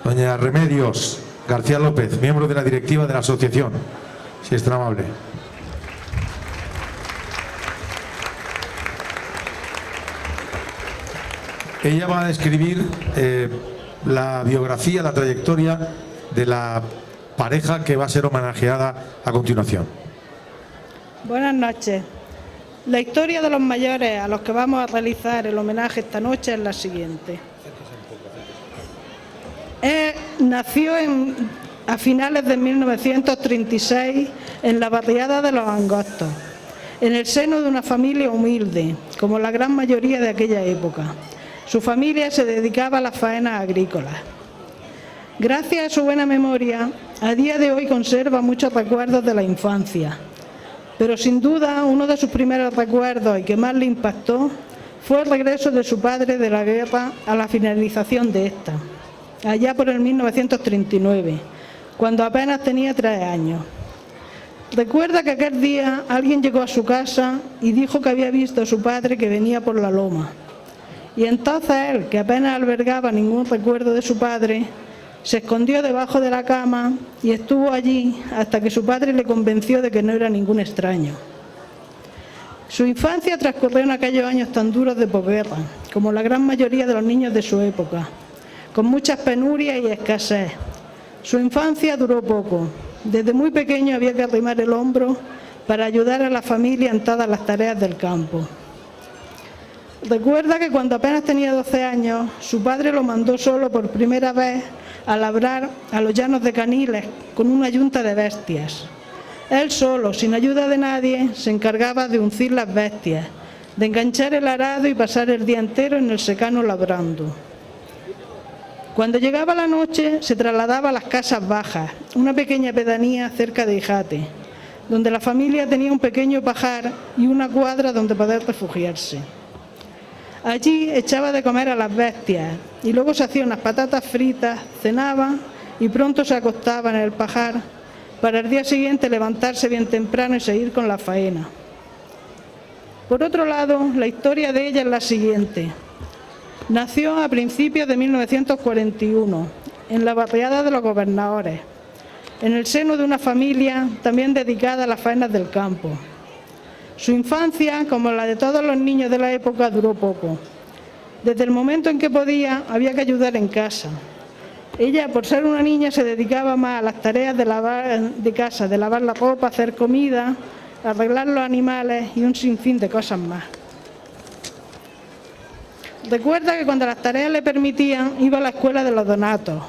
Doña Remedios García López, miembro de la directiva de la asociación, si es tan amable. Ella va a describir la biografía, la trayectoria de la pareja que va a ser homenajeada a continuación. Buenas noches. La historia de los mayores a los que vamos a realizar el homenaje esta noche es la siguiente. Nació a finales de 1936 en la barriada de Los Angostos, en el seno de una familia humilde, como la gran mayoría de aquella época. Su familia se dedicaba a las faenas agrícolas. Gracias a su buena memoria, a día de hoy conserva muchos recuerdos de la infancia, pero sin duda uno de sus primeros recuerdos y que más le impactó fue el regreso de su padre de la guerra a la finalización de esta, allá por el 1939, cuando apenas tenía 3 años. Recuerda que aquel día alguien llegó a su casa y dijo que había visto a su padre que venía por la loma. Y entonces él, que apenas albergaba ningún recuerdo de su padre, se escondió debajo de la cama y estuvo allí hasta que su padre le convenció de que no era ningún extraño. Su infancia transcurrió en aquellos años tan duros de posguerra, como la gran mayoría de los niños de su época, con muchas penurias y escasez. Su infancia duró poco. Desde muy pequeño había que arrimar el hombro para ayudar a la familia en todas las tareas del campo. Recuerda que cuando apenas tenía 12 años, su padre lo mandó solo por primera vez a labrar a los llanos de Caniles con una yunta de bestias. Él solo, sin ayuda de nadie, se encargaba de uncir las bestias, de enganchar el arado y pasar el día entero en el secano labrando. Cuando llegaba la noche, se trasladaba a las Casas Bajas, una pequeña pedanía cerca de Ijate, donde la familia tenía un pequeño pajar y una cuadra donde poder refugiarse. Allí echaba de comer a las bestias y luego se hacía unas patatas fritas, cenaba y pronto se acostaba en el pajar para el día siguiente levantarse bien temprano y seguir con la faena. Por otro lado, la historia de ella es la siguiente. Nació a principios de 1941 en la barriada de los Gobernadores, en el seno de una familia también dedicada a las faenas del campo. Su infancia, como la de todos los niños de la época, duró poco. Desde el momento en que podía, había que ayudar en casa. Ella, por ser una niña, se dedicaba más a las tareas de casa, de lavar la ropa, hacer comida, arreglar los animales y un sinfín de cosas más. Recuerda que cuando las tareas le permitían, iba a la escuela de los Donatos.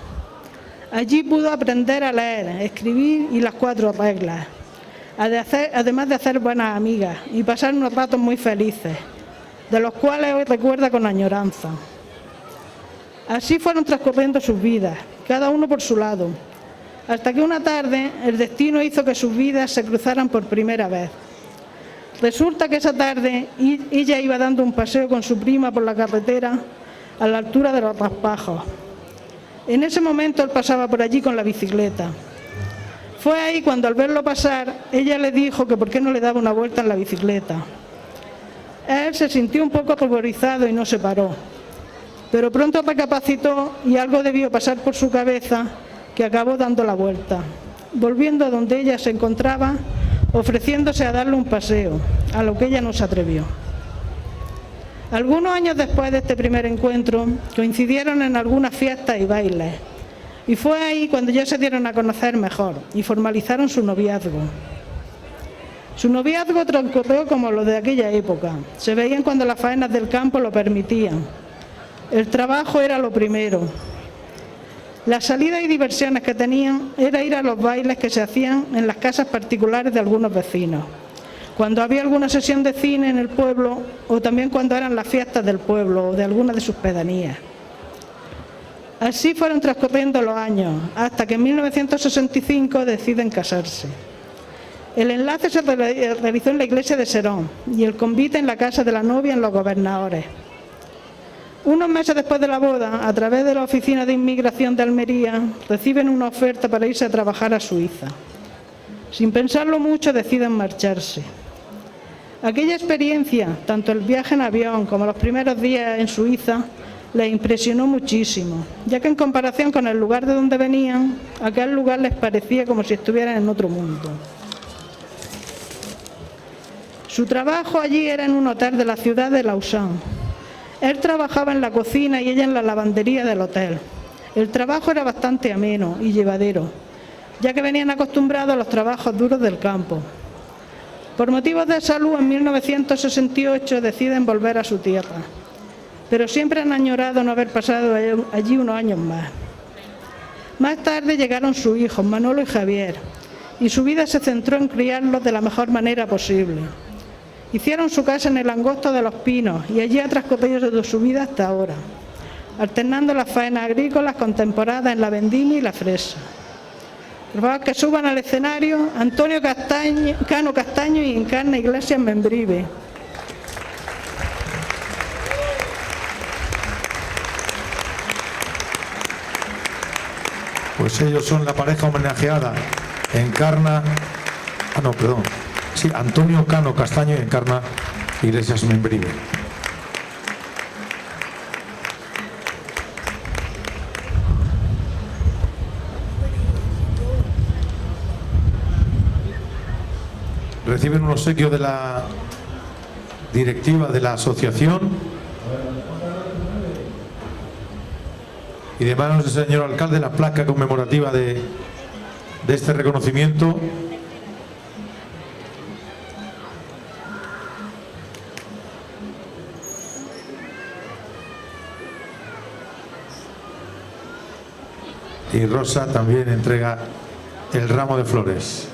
Allí pudo aprender a leer, escribir y las 4 reglas. Además de hacer buenas amigas y pasar unos ratos muy felices, de los cuales hoy recuerda con añoranza. Así fueron transcurriendo sus vidas, cada uno por su lado, hasta que una tarde el destino hizo que sus vidas se cruzaran por primera vez. Resulta que esa tarde ella iba dando un paseo con su prima por la carretera a la altura de los Raspajos. En ese momento él pasaba por allí con la bicicleta. Fue ahí cuando al verlo pasar, ella le dijo que por qué no le daba una vuelta en la bicicleta. Él se sintió un poco ruborizado y no se paró, pero pronto recapacitó y algo debió pasar por su cabeza que acabó dando la vuelta, volviendo a donde ella se encontraba, ofreciéndose a darle un paseo, a lo que ella no se atrevió. Algunos años después de este primer encuentro, coincidieron en algunas fiestas y bailes, y fue ahí cuando ya se dieron a conocer mejor y formalizaron su noviazgo. Su noviazgo transcurrió como lo de aquella época. Se veían cuando las faenas del campo lo permitían. El trabajo era lo primero. Las salidas y diversiones que tenían era ir a los bailes que se hacían en las casas particulares de algunos vecinos, cuando había alguna sesión de cine en el pueblo o también cuando eran las fiestas del pueblo o de alguna de sus pedanías. Así fueron transcurriendo los años, hasta que en 1965 deciden casarse. El enlace se realizó en la iglesia de Serón y el convite en la casa de la novia en Los Gobernadores. Unos meses después de la boda, a través de la Oficina de Inmigración de Almería, reciben una oferta para irse a trabajar a Suiza. Sin pensarlo mucho, deciden marcharse. Aquella experiencia, tanto el viaje en avión como los primeros días en Suiza, les impresionó muchísimo, ya que en comparación con el lugar de donde venían, aquel lugar les parecía como si estuvieran en otro mundo. Su trabajo allí era en un hotel de la ciudad de Lausanne. Él trabajaba en la cocina y ella en la lavandería del hotel. El trabajo era bastante ameno y llevadero, ya que venían acostumbrados a los trabajos duros del campo. Por motivos de salud, en 1968 deciden volver a su tierra, pero siempre han añorado no haber pasado allí unos años más. Más tarde llegaron sus hijos, Manolo y Javier, y su vida se centró en criarlos de la mejor manera posible. Hicieron su casa en el Angosto de los Pinos y allí ha transcurrido su vida hasta ahora, alternando las faenas agrícolas con temporadas en la vendimia y la fresa. Por favor, que suban al escenario Antonio Cano Castaño y Encarna Iglesias Membrive. Pues ellos son la pareja homenajeada, Antonio Cano Castaño y Encarna Iglesias Membrive. Reciben un obsequio de la directiva de la asociación y de manos del señor alcalde la placa conmemorativa de este reconocimiento. Y Rosa también entrega el ramo de flores.